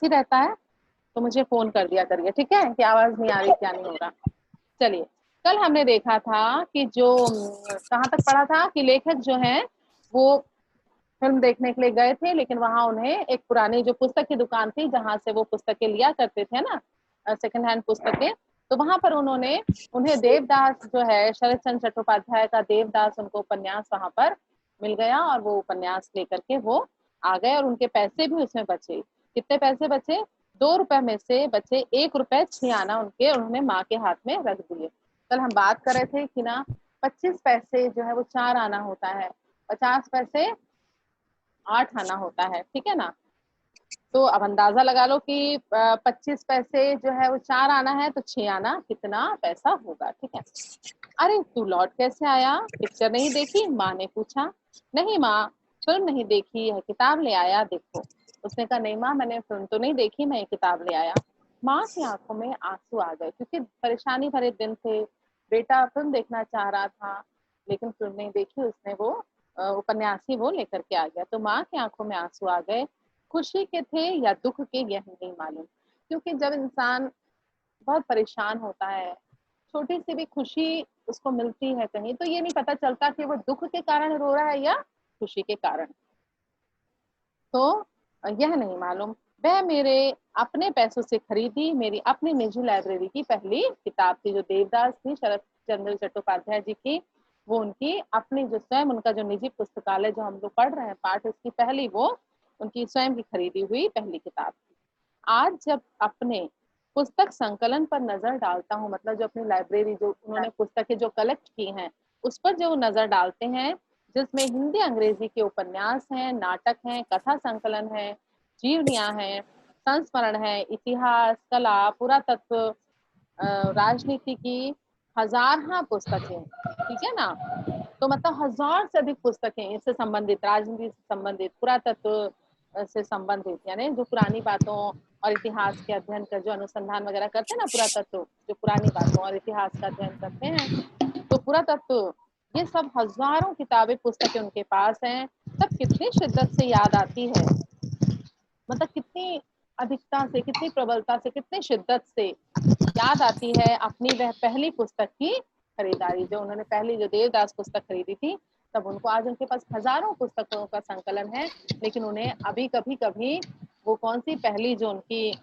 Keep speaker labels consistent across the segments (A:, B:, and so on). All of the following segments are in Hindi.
A: ही रहता है तो मुझे फोन कर दिया करिए, ठीक है, कि आवाज नहीं आ रही, क्या नहीं हो रहा। चलिए, कल हमने देखा था कि जो कहाँ तक पढ़ा था कि लेखक जो हैं वो फिल्म देखने के लिए गए थे, लेकिन वहां उन्हें एक पुरानी जो पुस्तक की दुकान थी जहां से वो पुस्तकें लिया करते थे ना, सेकंड हैंड पुस्तकें, तो वहां पर उन्होंने उन्हें देवदास जो है शरत चंद्र चट्टोपाध्याय का देवदास उनको उपन्यास वहां पर मिल गया और वो उपन्यास लेकर के वो आ गए और उनके पैसे भी उसमें बचे। कितने पैसे बचे? 2 रुपए में से बचे 1 रुपए 6 आना उनके, उन्होंने माँ के हाथ में रख दिए। कल हम बात कर रहे थे कि ना 25 पैसे जो है वो 4 आना होता है, 50 पैसे 8 आना होता है, ठीक है ना। तो अब अंदाजा लगा लो कि 25 पैसे जो है वो 4 आना है तो 6 आना कितना पैसा होगा, ठीक है। अरे तू लौट कैसे आया, पिक्चर नहीं देखी? माँ ने पूछा। नहीं माँ, फिल्म नहीं देखी है, किताब ले आया देखो। उसने कहा नहीं माँ, मैंने फिल्म तो नहीं देखी, मैं ये किताब ले आया। माँ की आंखों में आंसू आ गए क्योंकि परेशानी भरे दिन थे, बेटा फिल्म देखना चाह रहा था लेकिन फिल्म नहीं देखी उसने, वो उपन्यास ही वो लेकर के आ गया। तो माँ की आंखों में आंसू आ गए। खुशी के थे या दुख के यह नहीं मालूम, क्योंकि जब इंसान बहुत परेशान होता है, छोटी सी भी खुशी उसको मिलती है कहीं, तो ये नहीं पता चलता कि वो दुख के कारण रो रहा है या खुशी के कारण। तो यह नहीं मालूम, वह मेरे अपने पैसों से खरीदी मेरी अपनी निजी लाइब्रेरी की पहली किताब थी। जो देवदास थी शरत चंद्र चट्टोपाध्याय जी की, वो उनकी अपनी जो स्वयं उनका जो निजी पुस्तकालय जो हम लोग पढ़ रहे हैं पाठ, उसकी पहली वो उनकी स्वयं की खरीदी हुई पहली किताब थी। आज जब अपने पुस्तक संकलन पर नजर डालता हूँ, मतलब जो अपनी लाइब्रेरी जो उन्होंने पुस्तकें जो कलेक्ट की हैं उस पर जो नजर डालते हैं, जिसमें हिंदी अंग्रेजी के उपन्यास हैं, नाटक हैं, कथा संकलन है, जीवनियां हैं, संस्मरण है, इतिहास, कला, पुरातत्व, राजनीति की हजार पुस्तकें, ठीक है ना। तो मतलब 1000 से अधिक पुस्तकें इससे संबंधित, राजनीति से संबंधित, पुरातत्व से संबंधित, यानी जो पुरानी बातों और इतिहास के अध्ययन का जो अनुसंधान वगैरह करते हैं ना, पुरातत्व जो पुरानी बातों और इतिहास का अध्ययन करते हैं, तो पुरातत्व, ये सब हजारों किताबें पुस्तकें उनके पास हैं। तब कितनी शिद्दत से याद आती है, मतलब कितनी अधिकता से, कितनी प्रबलता से, कितनी शिद्दत से याद आती है अपनी वह पहली पुस्तक की खरीदारी, जो उन्होंने पहली जो देवदास पुस्तक खरीदी थी। तब उनको आज उनके पास हजारों पुस्तकों का संकलन है, लेकिन उन्हें अभी कभी कभी वो कौन सी पहली जो उनकी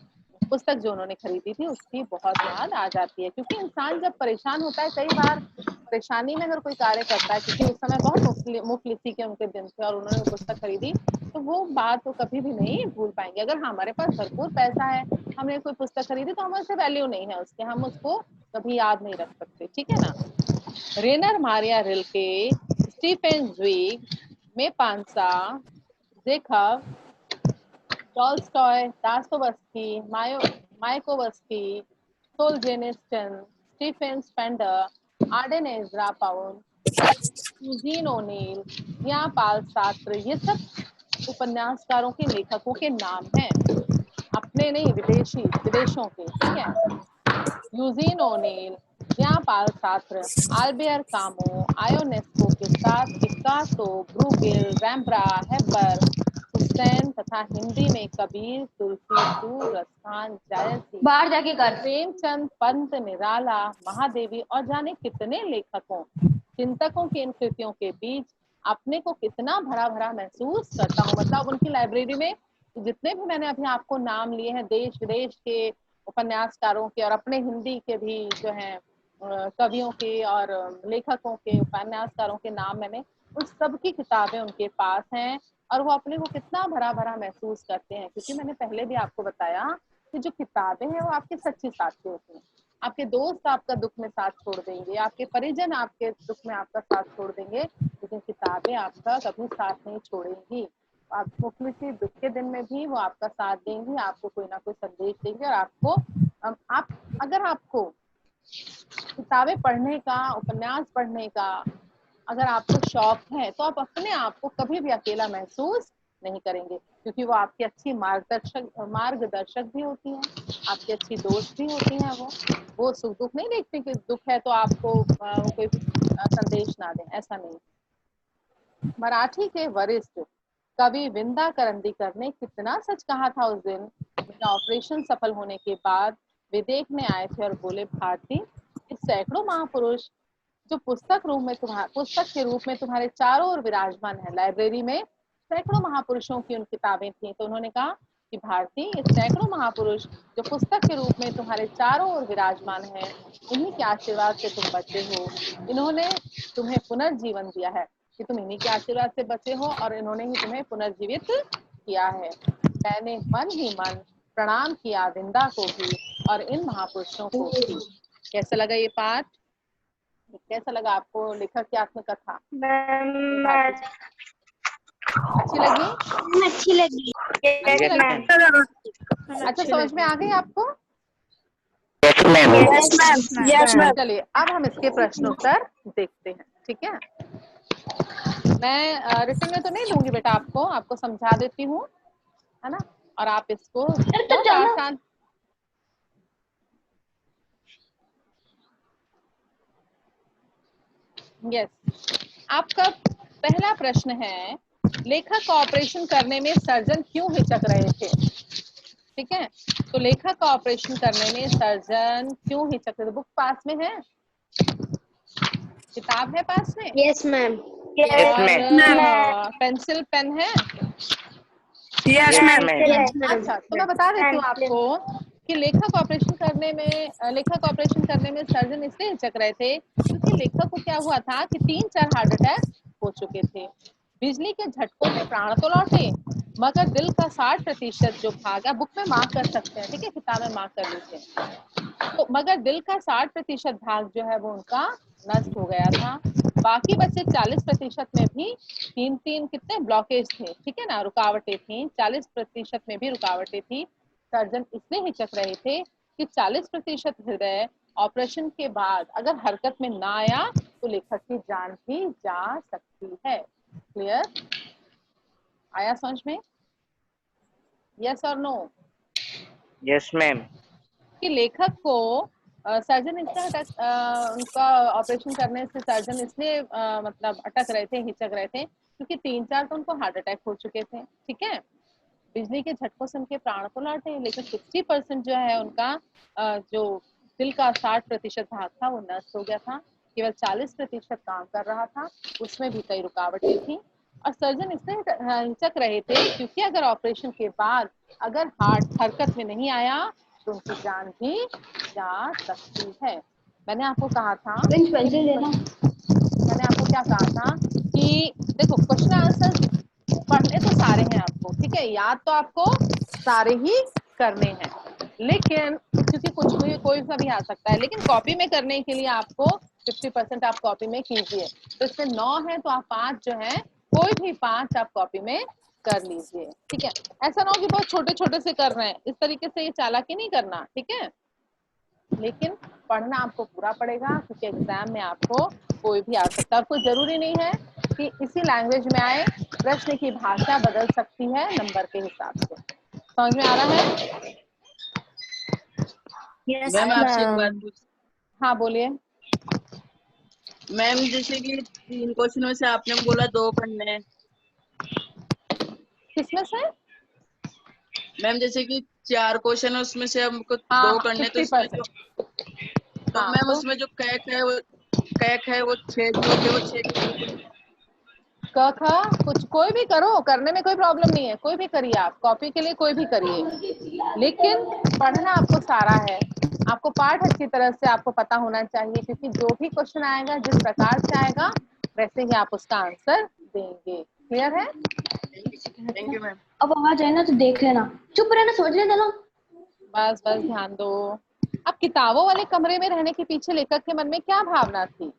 A: पुस्तक जो उन्होंने खरीदी थी उसकी बहुत याद आ जाती है। क्योंकि इंसान जब परेशान होता है, कई बार परेशानी में अगर कोई कार्य करता है, क्योंकि उस समय बहुत मुफलिसी के उनके दिन थे और उन्होंने वो पुस्तक खरीदी, तो वो बात तो कभी भी नहीं भूल पाएंगे। अगर हमारे पास भरपूर पैसा है, हमने कोई पुस्तक खरीदी, तो हमें उससे वैल्यू नहीं है उसके, हम उसको कभी याद नहीं रख सकते, ठीक है ना। Rainer Maria Rilke, Stefan Zweig, Maupassant, Chekhov, Tolstoy, Dostoevsky, Mayakovsky, Solzhenitsyn, Stephen Spender, Auden Ezra Pound, Eugene O'Neill, या पाल सात्र, ये सब उपन्यासकारों के लेखकों के नाम हैं, अपने नहीं, विदेशी, विदेशों के, ठीक है। यूजीन ओनील, ज्या पाल सात्र, आल्बेयर कामो, आयोनेस्को के साथ पिकासो, ब्रूगिल, रैम्ब्रा, हेबर, हुसैन तथा हिंदी में कबीर, तुलसीपुर, रसखान, जायसी,
B: बाहर जाके कर।
A: प्रेमचंद, पंत, निराला, महादेवी और जाने कितने लेखकों चिंतकों की इन कृतियों के बीच अपने को कितना भरा भरा महसूस करता हूँ। मतलब उनकी लाइब्रेरी में जितने भी मैंने अभी आपको नाम लिए हैं, देश विदेश के उपन्यासकारों के और अपने हिंदी के भी जो हैं कवियों के और लेखकों के, उपन्यासकारों के नाम मैंने, उन सबकी किताबें उनके पास हैं। और वो अपने को कितना भरा भरा महसूस करते हैं, क्योंकि मैंने पहले भी आपको बताया कि जो किताबें हैं वो आपके सच्चे साथी होती हैं। आपके दोस्त आपका दुख में साथ छोड़ देंगे, आपके परिजन आपके दुख में आपका साथ छोड़ देंगे, लेकिन किताबें आपका कभी साथ नहीं छोड़ेंगी। आपको किसी दुख के दिन में भी वो आपका साथ देंगी, आपको कोई ना कोई संदेश देंगे। और आपको आप अगर आपको किताबें पढ़ने का, उपन्यास पढ़ने का अगर आपको शौक है, तो आप अपने आप को कभी भी अकेला महसूस नहीं करेंगे, क्योंकि वो आपकी अच्छी मार्गदर्शक भी होती हैं, आपकी अच्छी दोस्त भी होती हैं। वो सुख दुख नहीं देखती कि दुख है तो आपको कोई संदेश ना दें, ऐसा नहीं। मराठी के वरिष्ठ कवि विंदा करंदीकर ने कितना सच कहा था उस दिन। मेरा ऑपरेशन सफल होने के बाद वे देखने आए थे और बोले, भारती, इस सैकड़ों महापुरुष जो पुस्तक के रूप में तुम्हारे चारों ओर विराजमान है। लाइब्रेरी में सैकड़ों महापुरुषों की उन किताबें थी, तो उन्होंने कहा कि भारती, ये सैकड़ों महापुरुष जो पुस्तक के रूप में तुम्हारे चारों ओर विराजमान है, इन्हीं के आशीर्वाद से तुम बचे हो। इन्होंने तुम्हें पुनर्जीवन दिया है कि तुम इन्हीं के आशीर्वाद से बचे हो और इन्होंने ही तुम्हें पुनर्जीवित किया है। मैंने मन ही मन प्रणाम किया विंदा को भी और इन महापुरुषों को भी। कैसा लगा ये पाठ? कैसा लगा आपको लेखक की आत्मकथा? अच्छी लगी?
B: अच्छी लगी।
A: अच्छी
B: यस मैम।
A: लगी? अच्छा, समझ में आ गई आपको?
B: Yes ma'am. Yes ma'am.
A: चलिए अब हम इसके प्रश्न उत्तर देखते हैं, ठीक है। मैं रिटन में तो नहीं दूंगी बेटा, आपको समझा देती हूँ, है ना, और आप इसको बहुत आसान। यस, आपका पहला प्रश्न है, लेखक ऑपरेशन करने में सर्जन क्यों हिचक रहे थे? ठीक है, तो लेखक ऑपरेशन करने में सर्जन क्यों हिचक रहे थे? बुक पास में है? किताब है पास में?
B: Yes ma'am.
A: और पेंसिल पेन है?
B: Yes ma'am.
A: अच्छा, तो मैं बता देती हूँ आपको कि लेखक ऑपरेशन करने में सर्जन इसलिए हिचक रहे थे क्योंकि लेखक को क्या हुआ था कि 3-4 हार्ट अटैक हो चुके थे। बिजली के झटकों में प्राण तो लौटे, मगर दिल का 60% जो भाग है, बुक में मार्क कर सकते हैं, ठीक है, किताब में मार्क कर लीजिए, तो मगर दिल का 60% भाग जो है वो उनका नष्ट हो गया था। बाकी बचे 40% में भी तीन कितने ब्लॉकेज थे, ठीक है ना, रुकावटें थी, 40% में भी रुकावटें थी। सर्जन इसलिए हिचक रहे थे कि 40% हृदय ऑपरेशन के बाद अगर हरकत में ना आया तो लेखक की जान भी जा सकती है। क्लियर? आया समझ में? यस और नो?
C: Yes ma'am.
A: कि लेखक को सर्जन उनका ऑपरेशन करने से सर्जन इसलिए मतलब अटक रहे थे, हिचक रहे थे क्योंकि 3-4 तो उनको हार्ट अटैक हो चुके थे, ठीक है। बिजली के झटकों से उनके प्राण तो लौटे, लेकिन 60% जो है उनका जो दिल का 60% भाग था वो नष्ट हो गया था। केवल 40% काम कर रहा था, उसमें भी कई रुकावटें थी। और सर्जन इसलिए हिचक रहे थे क्योंकि अगर ऑपरेशन के बाद अगर हार्ट हरकत में नहीं आया तो उनकी जान भी जा सकती है। मैंने आपको कहा था, मैंने आपको क्या कहा था कि देखो, क्वेश्चन आंसर पढ़ने तो सारे हैं आपको, ठीक है, याद तो आपको सारे ही करने हैं, लेकिन क्योंकि कुछ कोई सा भी आ सकता है, लेकिन कॉपी में करने के लिए आपको 50% आप कॉपी में कीजिए। तो इसमें 9 है तो आप 5 जो है, कोई भी 5 आप कॉपी में कर लीजिए, ठीक है। ऐसा ना हो कि बहुत छोटे छोटे से कर रहे हैं, इस तरीके से ये चालाकी नहीं करना, ठीक है। लेकिन पढ़ना आपको पूरा पड़ेगा क्योंकि एग्जाम में आपको कोई भी आ सकता है। आपको जरूरी नहीं है कि इसी लैंग्वेज में आए, प्रश्न की भाषा बदल सकती है नंबर के हिसाब से। समझ में आ रहा है?
D: मैम आपसे एक बात पूछ।
A: हाँ बोलिए।
D: मैम जैसे कि 3 क्वेश्चनों से आपने बोला 2 करने हैं।
A: किसमें से?
D: मैम जैसे कि 4 क्वेश्चन है उसमें से हमको 2 करने, तो इसमें जो
A: 50%। हाँ,
D: मैम
A: तो
D: उसमें जो कैक है वो 6 जो होते हैं वो 6 के होते हैं।
A: क ख कुछ कोई भी करो, करने में कोई प्रॉब्लम नहीं है, कोई भी करिए, आप कॉपी के लिए कोई भी करिए, लेकिन पढ़ना आपको सारा है। आपको पाठ अच्छी तरह से आपको पता होना चाहिए क्योंकि जो भी क्वेश्चन आएगा जिस प्रकार से आएगा वैसे ही आप उसका आंसर देंगे। क्लियर है?
D: Thank you ma'am.
B: अब आवाज आए ना तो देख लेना, चुप रहना, समझ लेना ना।
A: बस बस ध्यान दो। अब किताबों वाले कमरे में रहने के पीछे लेखक के मन में क्या भावना थी?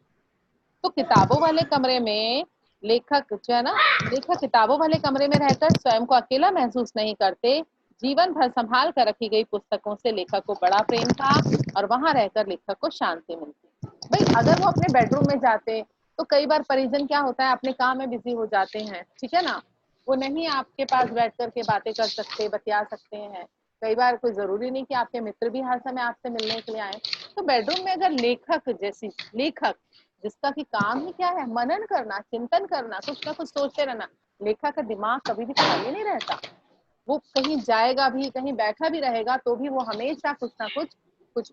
A: तो किताबों वाले कमरे में लेखक जो है ना, लेखक किताबों वाले कमरे में रहकर स्वयं को अकेला महसूस नहीं करते। जीवन भर संभाल कर रखी गई पुस्तकों से लेखक को बड़ा प्रेम था और वहां रहकर लेखक को शांति मिलती। भाई अगर वो अपने बेडरूम में जाते तो कई बार परिजन क्या होता है, अपने काम में बिजी हो जाते हैं, ठीक है ना, वो नहीं आपके पास बैठ कर के बातें कर सकते, बतिया सकते हैं। कई बार कोई जरूरी नहीं कि आपके मित्र भी हर समय आपसे मिलने के लिए आए। तो बेडरूम में अगर लेखक जिसका कि काम ही क्या है, मनन करना, चिंतन करना, कुछ ना कुछ सोचते रहना, लेखक का दिमाग कभी भी खाली नहीं रहता, वो कहीं जाएगा भी, कहीं बैठा भी रहेगा तो भी वो हमेशा कुछ ना कुछ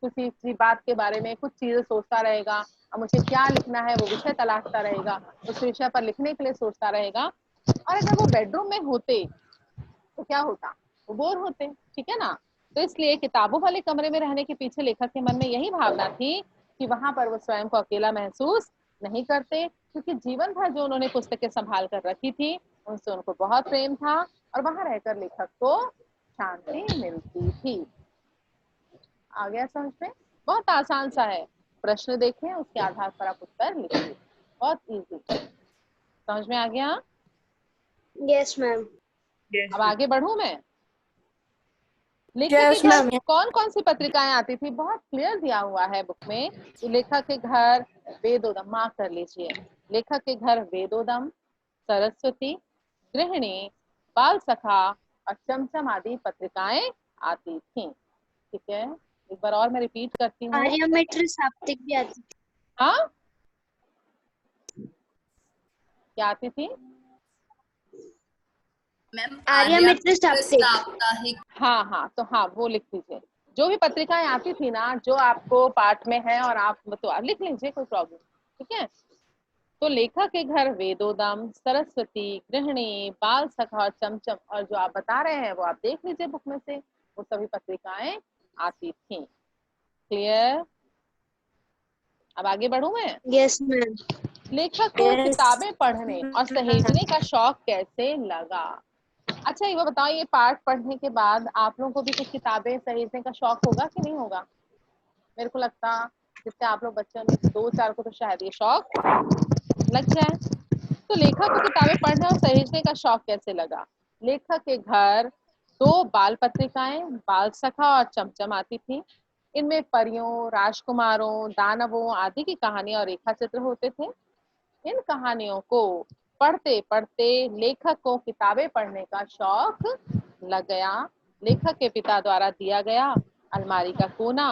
A: किसी बात के बारे में कुछ चीजें सोचता रहेगा। अब मुझे क्या लिखना है वो विषय तलाशता रहेगा, उस विषय पर लिखने के लिए सोचता रहेगा। और अगर वो बेडरूम में होते तो क्या होता, वो बोर होते, ठीक है ना। तो इसलिए किताबों वाले कमरे में रहने के पीछे लेखक के मन में यही भावना थी कि वहां पर वो स्वयं को अकेला महसूस नहीं करते, क्योंकि जीवन भर जो उन्होंने पुस्तकें संभाल कर रखी थी उनसे उनको बहुत प्रेम था और वहां रहकर लेखक को शांति मिलती थी। आ गया समझ में? बहुत आसान सा है, प्रश्न देखें उसके आधार पर आप उत्तर लिखिए, बहुत इजी। समझ में आ गया?
B: Yes ma'am.
A: अब आगे बढ़ूं मैं। लेखक के घर कौन कौन सी पत्रिकाएं आती थी, बहुत क्लियर दिया हुआ है बुक में कि लेखक के घर वेदोदम, मार्क कर लीजिए, लेखक के घर वेदोदम, सरस्वती, गृहिणी, बाल सखा और चमचम आदि पत्रिकाएं आती थी। ठीक है, एक बार और मैं रिपीट करती हूँ।
B: आर्यमित्र साप्ताहिक भी आती थी।
A: हाँ, क्या आती थी?
B: आर्यमित्र साप्ताहिक।
A: हाँ हाँ, तो हाँ वो लिख लीजिए, जो भी पत्रिकाएं आती थी ना, जो आपको पाठ में है और आप तो आप लिख लीजिए, कोई प्रॉब्लम, ठीक है। तो लेखक के घर वेदोदम, सरस्वती, गृहिणी, बाल सखा और चमचम, और जो आप बता रहे हैं वो आप देख लीजिए बुक में से, वो सभी पत्रिकाएं आती थी। क्लियर? अब आगे बढ़ूं मैं।
B: Yes ma'am.
A: लेखक को किताबें पढ़ने और सहेजने का शौक कैसे लगा? अच्छा ये बताओ, ये पाठ पढ़ने के बाद आप लोगों को भी कुछ किताबें सहेजने का शौक होगा कि नहीं होगा? मेरे को लगता जिससे आप लोग बच्चों में 2-4 को तो शायद ये शौक लग जाए। तो लेखक को किताबें पढ़ने और सहेजने का शौक कैसे लगा? लेखक के घर 2 बाल पत्रिकाएं, बाल सखा और चमचम आती थी। इनमें परियों, राजकुमारों, दानवों आदि की कहानियां और रेखा चित्र होते थे। इन कहानियों को पढ़ते पढ़ते लेखक को किताबें पढ़ने का शौक लग गया। लेखक के पिता द्वारा दिया गया अलमारी का कोना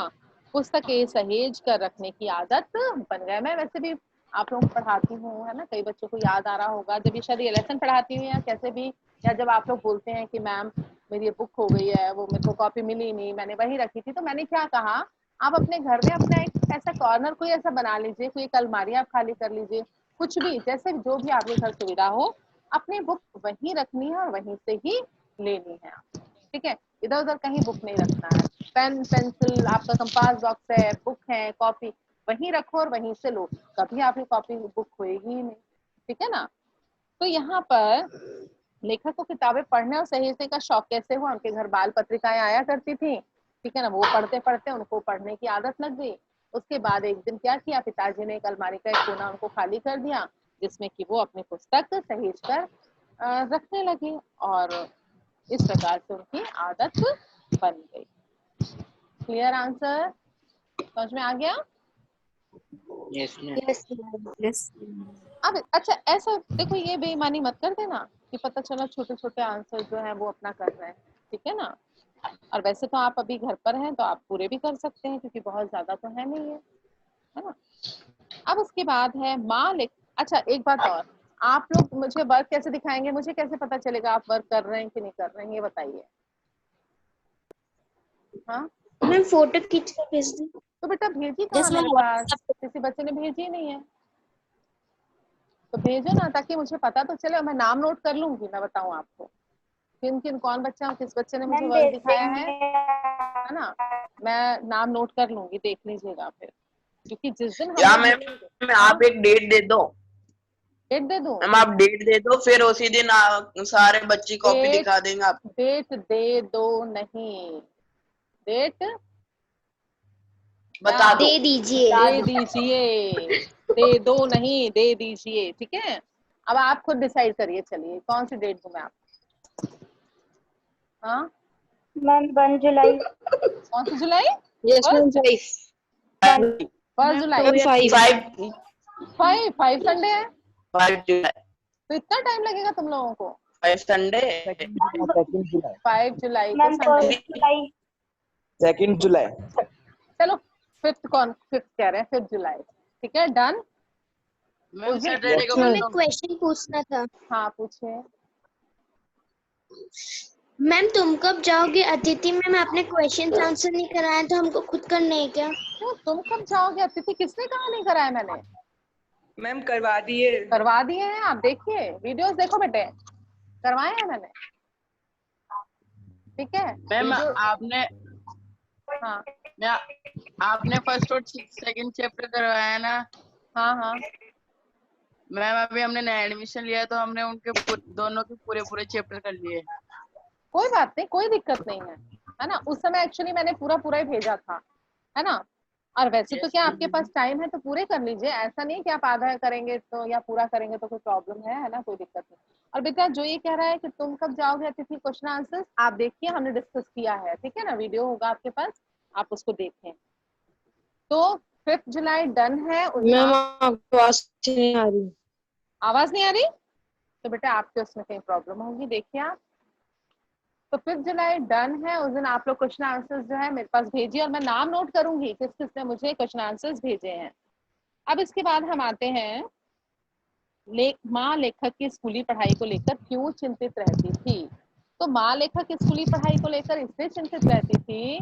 A: पुस्तकें सहेज कर रखने की आदत बन गया। मैं वैसे भी आप लोगों को पढ़ाती हूँ, है ना, कई बच्चों को याद आ रहा होगा, जब ये शायद ये लेसन पढ़ाती हूँ या कैसे भी, या जब आप लोग बोलते हैं कि मैम मेरी ये बुक हो गई है, वो मेरे को कॉपी मिली नहीं, मैंने वही रखी थी, तो मैंने क्या कहा, आप अपने घर में अपना एक ऐसा कॉर्नर कोई ऐसा बना लीजिए, कोई एक अलमारी आप खाली कर लीजिए, कुछ भी, जैसे जो भी आपके घर सुविधा हो, अपनी बुक वहीं रखनी है और वहीं से ही लेनी है, ठीक है। इधर उधर कहीं बुक नहीं रखना है। पेन पेंसिल, आपका कंपास बॉक्स है, बुक है, कॉपी, वहीं रखो और वहीं से लो, कभी आपकी कॉपी बुक होएगी ही नहीं, ठीक है ना। तो यहाँ पर लेखक को किताबें पढ़ने और सहेजने का शौक कैसे हुआ? उनके घर बाल पत्रिकाएं आया करती थी, ठीक है ना, वो पढ़ते पढ़ते उनको पढ़ने की आदत लग गई। उसके बाद एक दिन क्या किया, पिताजी ने एक अलमारी का एक कोना उनको खाली कर दिया, जिसमें कि वो अपनी पुस्तक सहेज कर रखने लगी, और इस प्रकार से उनकी आदत बन गई। Clear answer? समझ में आ गया?
C: Yes ma'am.
B: यस।
A: अब अच्छा ऐसा देखो, ये बेईमानी मत कर देना कि पता चला छोटे छोटे आंसर जो है वो अपना कर रहे हैं, ठीक है ना। और वैसे तो आप अभी घर पर हैं तो आप पूरे भी कर सकते हैं, क्योंकि बहुत ज्यादा तो है नहीं है ना। अब उसके बाद है मालिक। अच्छा एक बात और, आप लोग मुझे वर्क कैसे दिखाएंगे, मुझे कैसे पता चलेगा आप वर्क कर रहे हैं कि नहीं कर रहे हैं, ये बताइए। हाँ
B: मैम फोटो खींच कर भेज दो।
A: तो बेटा भेजी कहाँ मेरे पास, किसी बच्चे ने भेजी नहीं है, तो भेजो ना, ताकि मुझे पता तो चले, मैं नाम नोट कर लूंगी, मैं बताऊं आपको किन किन कौन बच्चा किस बच्चे ने मुझे वर्क दिखाया है ना, मैं नाम नोट कर लूंगी, देख लीजिएगा फिर, क्योंकि जिस दिन
E: या
A: हम
E: मैम आप एक डेट दे दो,
A: डेट दे दूं?
E: मैम आप डेट दे दो, फिर उसी दिन सारे बच्चे कॉपी दिखा देंगे आप।
A: डेट दे दो नहीं, डेट
E: बता दो।
B: दे दीजिए।
A: दे दीजिए, दे दो नहीं, दे दीजिए, ठीक है। अब आप खुद डिसाइड करिए, चलिए कौन सी डेट दूं मैं आपको? हाँ
B: मैम 1 जुलाई।
A: कौन सी जुलाई?
C: Yes ma'am.
A: 1 जुलाई। 5 संडे है,
E: 5 जुलाई।
A: तो इतना टाइम लगेगा तुम लोगों को?
E: 5 संडे।
A: 5 जुलाई तो
B: मैम
A: संडे।
B: 1 जुलाई।
F: 2 जुलाई।
A: चलो 5th कह रहे हैं, 5 जुलाई, ठीक है, डन।
D: मैम
A: उस दिन-
D: सैटरडे को
B: हमें
D: करता हूँ।
B: क्वेश्चन पूछना था।
A: हाँ पूछे।
B: मैम तुम कब जाओगे? अतिथि मैम आपने क्वेश्चन आंसर नहीं कराया तो हमको खुद करना है क्या?
A: क्यों तुम कब जाओगे? अतिथि किसने कहा नहीं कराया? मैंने
F: मैम करवा दिए।
A: करवा दिए हैं। आप देखिए वीडियोस देखो बेटे, करवाए हैं मैंने। ठीक है
D: मैम
A: वीडियो।
D: आपने
A: हाँ
D: मैं आपने फर्स्ट और सेकंड चैप्टर करवाया ना
A: हाँ हाँ
D: मैम। अभी हमने नया एडमिशन लिया तो हमने उनके दोनों के पूरे पूरे चैप्टर कर लिए।
A: कोई बात नहीं, कोई दिक्कत नहीं है ना। उस समय एक्चुअली मैंने पूरा पूरा ही भेजा था, है ना। और वैसे तो
D: यस
A: क्या
D: मैम।
A: आपके पास टाइम है तो पूरे कर लीजिए, ऐसा नहीं कि आप आधा करेंगे तो या पूरा करेंगे तो कोई प्रॉब्लम है ना, कोई दिक्कत नहीं। और बेटा जो ये कह रहा है कि तुम कब जाओगे अतिथि क्वेश्चन आंसर, आप देखिए हमने डिस्कस किया है, ठीक है ना, वीडियो होगा आपके पास, आप उसको देखें। तो 5 जुलाई डन है उस दिन
C: मैम
A: आप।
C: आपकी आवाज नहीं आ रही।
A: आवाज नहीं आ रही? तो बेटा आपके उसमें कहीं प्रॉब्लम होगी, देखिए आप। तो 5 जुलाई डन है, उस दिन आप लोग क्वेश्चन आंसर्स जो है मेरे पास भेजिए और मैं नाम नोट करूंगी किस किस ने मुझे क्वेश्चन आंसर्स भेजे हैं। अब इसके बाद हम आते हैं माँ लेखक की स्कूली पढ़ाई को लेकर क्यों चिंतित रहती थी। तो माँ लेखक की स्कूली पढ़ाई को लेकर इसलिए चिंतित रहती थी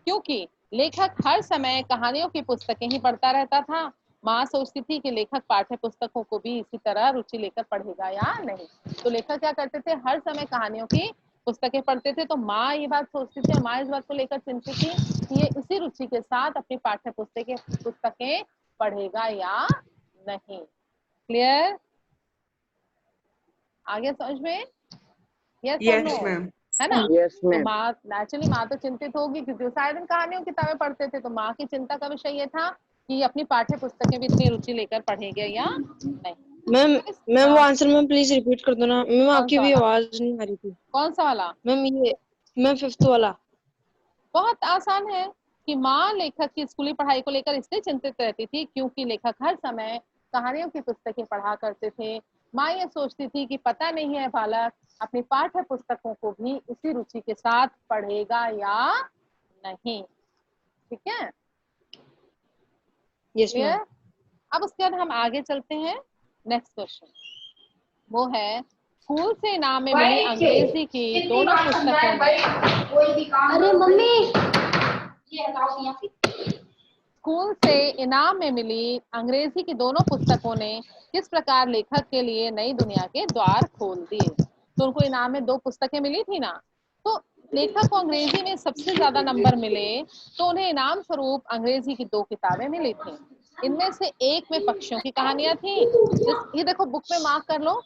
A: क्योंकि लेखक हर समय कहानियों की पुस्तकें ही पढ़ता रहता था। माँ सोचती थी कि लेखक पाठ्य पुस्तकों को भी इसी तरह रुचि लेकर पढ़ेगा या नहीं। तो लेखक क्या करते थे, हर समय कहानियों की पुस्तकें पढ़ते थे। तो माँ ये बात सोचती थी और माँ इस बात को लेकर चिंतित थी कि ये इसी रुचि के साथ अपनी पाठ्य पुस्तकें पढ़ेगा या नहीं। क्लियर? आगे समझ में? यस और नो?
F: मैम।
A: है ना।
C: यस
A: तो
C: मैम।
A: माँ नेचुरली माँ तो चिंतित होगी क्योंकि वो सारे दिन कहानियों की किताबें पढ़ते थे। तो माँ की चिंता का विषय ये था कि अपनी पाठ्य पुस्तकें भी इतनी रुचि लेकर पढ़ेंगे या नहीं।
C: मैम मैम वो
A: हाँ,
C: आंसर मैम प्लीज रिपीट कर दो ना मैम,
A: कौन
C: आपकी
A: सा
C: भी
A: वाला?
C: आवाज नहीं आ रही थी।
A: कौन सा वाला?
C: मैम ये मैम 5th वाला।
A: बहुत आसान है कि माँ लेखक की स्कूली पढ़ाई को लेकर इसलिए चिंतित रहती थी क्योंकि लेखक हर समय कहानियों की पुस्तकें पढ़ा करते थे। माँ ये सोचती थी कि पता नहीं है बालक अपनी पाठ्य पुस्तकों को भी इसी रुचि के साथ पढ़ेगा या नहीं। ठीक है,
C: यस मैम।
A: क्लियर? अब उसके बाद हम आगे चलते हैं। नेक्स्ट क्वेश्चन वो है, स्कूल से इनाम में मिली अंग्रेजी की दोनों पुस्तकों ने।
B: अरे मम्मी
A: स्कूल से इनाम में मिली अंग्रेजी की दोनों पुस्तकों ने किस प्रकार लेखक के लिए नई दुनिया के द्वार खोल दिए। तो उनको इनाम में 2 पुस्तकें मिली थी ना। तो लेखक को अंग्रेजी में सबसे ज्यादा नंबर मिले तो उन्हें इनाम स्वरूप अंग्रेजी की 2 किताबें मिली थी। इनमें से एक में पक्षियों की कहानियां थी, ये देखो बुक में मार्क कर लो।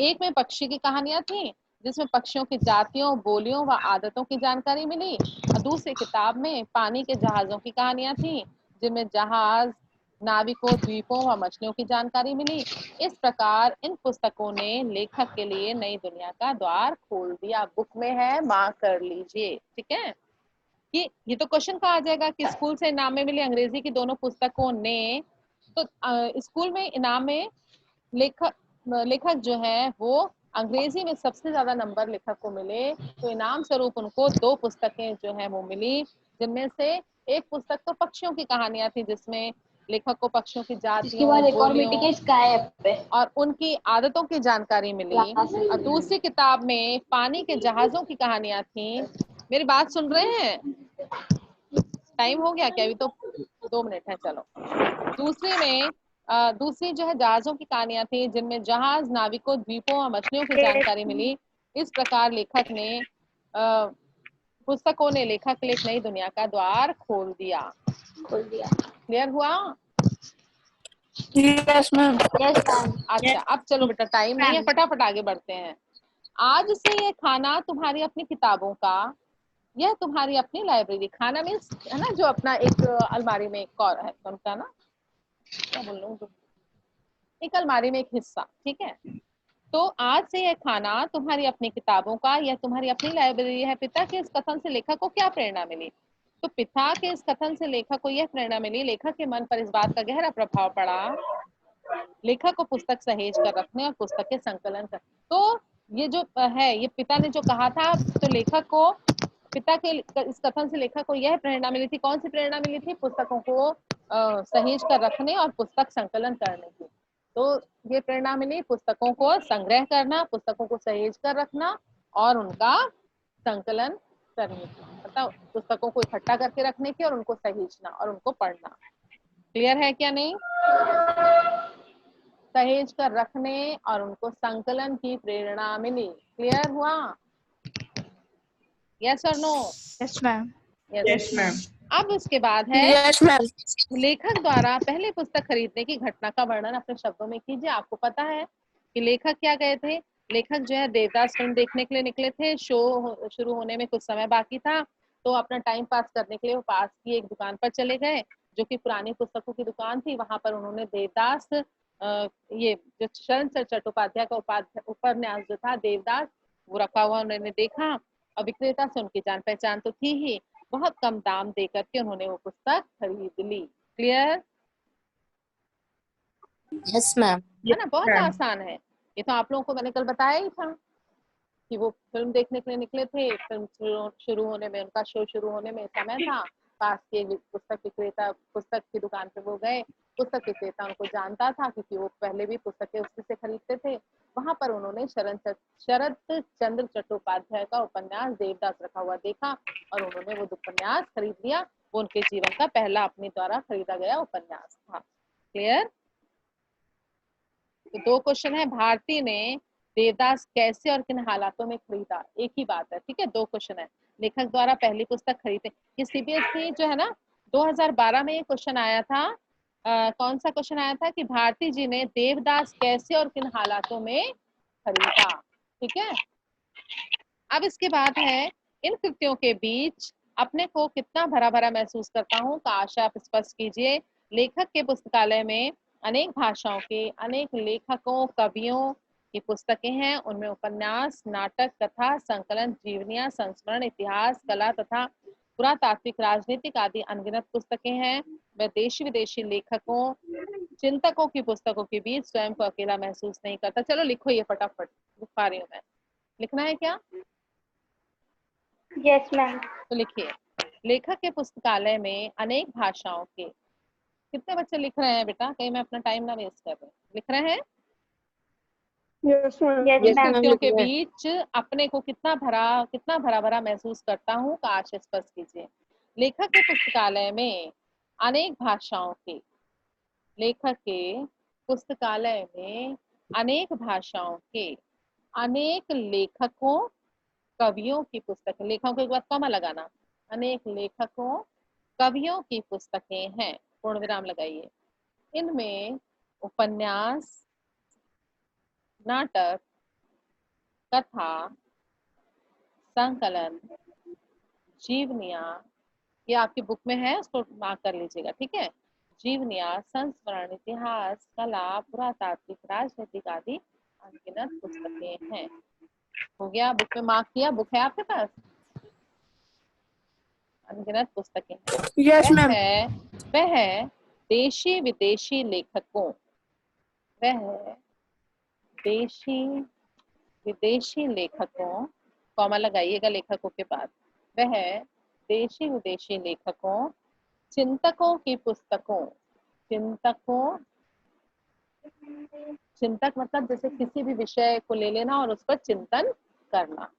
A: एक में पक्षी की कहानियां थी जिसमें पक्षियों की जातियों, बोलियों व आदतों की जानकारी मिली, और दूसरी किताब में पानी के जहाजों की कहानियां थी जिनमें जहाज, नाविकों, द्वीपों व मछलियों की जानकारी मिली। इस प्रकार इन पुस्तकों ने लेखक के लिए नई दुनिया का द्वार खोल दिया। बुक में है, मार्क कर लीजिए। ठीक है, कि ये तो क्वेश्चन कहा जाएगा कि स्कूल से इनाम में मिली अंग्रेजी की दोनों पुस्तकों ने। तो स्कूल में इनाम में लेखक जो है वो अंग्रेजी में सबसे ज्यादा नंबर लेखक को मिले तो इनाम स्वरूप उनको 2 पुस्तकें जो है वो मिली, जिनमें से एक पुस्तक तो पक्षियों की कहानियां थी जिसमें लेखक को पक्षियों की
B: इसके
A: जातियों,
B: बाद एक और
A: बोलियों
B: मीटिंग है स्काई ऐप पे।
A: और उनकी आदतों की जानकारी मिली। और दूसरी किताब में पानी के जहाजों की कहानियां थी। मेरी बात सुन रहे हैं? टाइम हो गया क्या? अभी तो 2 मिनट है, चलो। दूसरी जो है जहाजों की कहानियां थी जिनमें जहाज, नाविकों, द्वीपों और मछलियों की जानकारी मिली। इस प्रकार पुस्तकों ने लेखक के लिए एक नई दुनिया का द्वार खोल दिया। क्लियर हुआ?
C: Yes ma'am.
B: Yes ma'am.
A: अच्छा अब चलो बेटा, टाइम नहीं है, फटाफट आगे बढ़ते हैं। आज से ये खाना तुम्हारी अपनी किताबों का, यह तुम्हारी अपनी लाइब्रेरी। खाना मीन्स है ना जो अपना एक अलमारी में एक है उनका ना, क्या बोल रहा हूँ, एक अलमारी में एक हिस्सा। ठीक है, तो आज से यह खाना तुम्हारी अपनी किताबों का, यह तुम्हारी अपनी लाइब्रेरी है। पिता के इस कथन से लेखक को क्या प्रेरणा मिली? तो पिता के इस कथन से लेखक को यह प्रेरणा मिली, लेखक के मन पर इस बात का गहरा प्रभाव पड़ा, लेखक को पुस्तक सहेज कर रखने और पुस्तक के संकलन कर। तो ये जो है, ये पिता ने जो कहा था, तो लेखक को पिता के इस कथन से लेखक को यह प्रेरणा मिली थी। कौन सी प्रेरणा मिली थी? पुस्तकों को सहेज कर रखने और पुस्तक संकलन करने की। तो ये प्रेरणा मिली पुस्तकों को संग्रह करना, पुस्तकों को सहेज कर रखना और उनका संकलन करने की, मतलब पुस्तकों को इकट्ठा करके रखने की और उनको सहेजना और उनको पढ़ना। क्लियर है क्या नहीं? सहेज कर रखने और उनको संकलन की प्रेरणा मिली। क्लियर हुआ? यस और no?
G: Yes ma'am.
D: Yes ma'am.
A: अब उसके बाद है
C: यस मैम।
A: लेखक द्वारा पहली पुस्तक खरीदने की घटना का वर्णन अपने शब्दों में कीजिए। आपको पता है कि लेखक क्या गए थे? लेखक जो है देवदास फिल्म देखने के लिए निकले थे। शो शुरू होने में कुछ समय बाकी था, तो अपना टाइम पास करने के लिए वो पास की एक दुकान पर चले गए, जो कि पुरानी पुस्तकों की दुकान थी। वहां पर उन्होंने देवदास ये जो शरण चट्टोपाध्याय का उपन्यास जो था देवदास, वो रखा हुआ उन्होंने देखा और विक्रेता से उनकी जान पहचान तो थी ही, बहुत कम दाम दे करके उन्होंने वो पुस्तक खरीद ली। क्लियर?
C: Yes ma'am.
A: है ना, बहुत
D: मैम।
A: आसान है। ये तो आप लोगों को मैंने कल बताया ही था कि वो फिल्म देखने के लिए निकले थे। फिल्म शुरू होने में, उनका शो शुरू होने में समय था। पास के पुस्तक विक्रेता, पुस्तक की दुकान पे वो गए। पुस्तक विक्रेता उनको जानता था क्योंकि वो पहले भी पुस्तकें उसी से खरीदते थे। वहां पर उन्होंने शरद चंद्र चट्टोपाध्याय का उपन्यास देवदास रखा हुआ देखा और उन्होंने वो उपन्यास खरीद लिया। वो उनके जीवन का पहला अपने द्वारा खरीदा गया उपन्यास था। क्लियर? तो 2 क्वेश्चन है। भारती ने देवदास कैसे और किन हालातों में खरीदा? एक ही बात है, ठीक है। 2 क्वेश्चन है। लेखक द्वारा पहली पुस्तक खरीदे, ये सीबीएसई जो है ना 2012 में ये क्वेश्चन आया था। कौन सा क्वेश्चन आया था कि भारती जी ने देवदास कैसे और किन हालातों में खरीदा। ठीक है। अब इसके बाद है इन कृतियों के बीच अपने को कितना भरा भरा महसूस करता हूँ का आशा आप स्पष्ट कीजिए। लेखक के पुस्तकालय में अनेक भाषाओं के अनेक लेखकों कवियों की पुस्तकें हैं। उनमें उपन्यास, नाटक, कथा, संकलन, जीवनियां, संस्मरण, इतिहास, कला तथा पुरातात्विक, राजनीतिक आदि अनगिनत पुस्तकें हैं। वह देशी विदेशी लेखकों चिंतकों की पुस्तकों के बीच स्वयं को अकेला महसूस नहीं करता। चलो लिखो ये फटाफट, लिख पा रही हूँ मैं। लिखना है क्या?
B: Yes ma'am.
A: तो लिखिए, लेखक के पुस्तकालय में अनेक भाषाओं के, कितने बच्चे लिख रहे हैं बेटा? कहीं मैं अपना टाइम ना वेस्ट कर रहे। लिख रहे हैं?
F: Yes ma'am.
B: Yes ma'am.
A: कृतियों के बीच अपने को कितना भरा भरा महसूस करता हूँ का आशय स्पष्ट कीजिए। लेखक के पुस्तकालय में अनेक भाषाओं के, लेखक के पुस्तकालय में अनेक भाषाओं के अनेक लेखकों कवियों की पुस्तकें, लेखकों के बाद कॉमा लगाना, अनेक लेखकों कवियों की पुस्तकें हैं, पूर्ण विराम लगाइए। इनमें उपन्यास, नाटक, कथा, संकलन, जीवनियां, ये आपकी बुक में है, उसको मार्क कर लीजिएगा, ठीक है। जीवनियां, संस्मरण, इतिहास, कला, पुरातात्विक, राजनीतिक आदि अनगिनत पुस्तकें हैं। हो गया? बुक में मार्क किया? बुक है आपके पास? अनगिनत पुस्तकें हैं।
C: Yes ma'am.
A: वह है देशी विदेशी लेखकों, वह देशी विदेशी लेखकों, कॉमा लगाइएगा लेखकों के बाद, वह देशी विदेशी लेखकों चिंतकों की पुस्तकों, चिंतकों, चिंतक मतलब जैसे किसी भी विषय को ले लेना और उस पर चिंतन करना,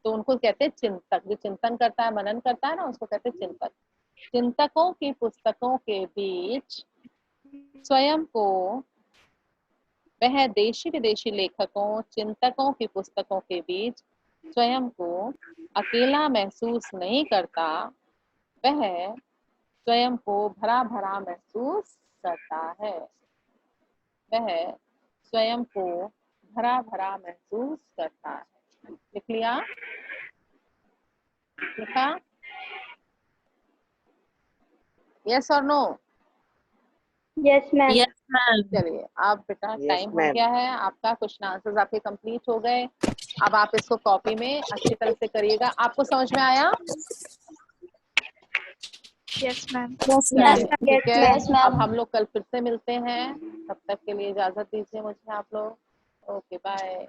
A: तो उनको कहते हैं चिंतक। जो चिंतन करता है, मनन करता है ना, उसको कहते हैं चिंतक। चिंतकों की पुस्तकों के बीच स्वयं को, वह देशी विदेशी लेखकों चिंतकों की पुस्तकों के बीच स्वयं को अकेला महसूस नहीं करता, वह स्वयं को भरा भरा महसूस करता है, वह स्वयं को भरा भरा महसूस करता है। लिख लिया? लिखा? यस और no?
B: Yes ma'am.
C: Yes ma'am.
A: चलिए अब बेटा
E: Yes,
A: टाइम हो
E: ma'am.
A: गया है आपका, क्वेश्चन आंसर्स आपके कंप्लीट हो गए। अब आप इसको कॉपी में अच्छी तरह से करिएगा। आपको समझ में आया?
G: Yes ma'am.
A: चलिए ठीक है।
B: Yes, ma'am.
A: अब हम लोग कल फिर से मिलते हैं, तब तक के लिए इजाजत दीजिए मुझे आप लोग। Okay bye.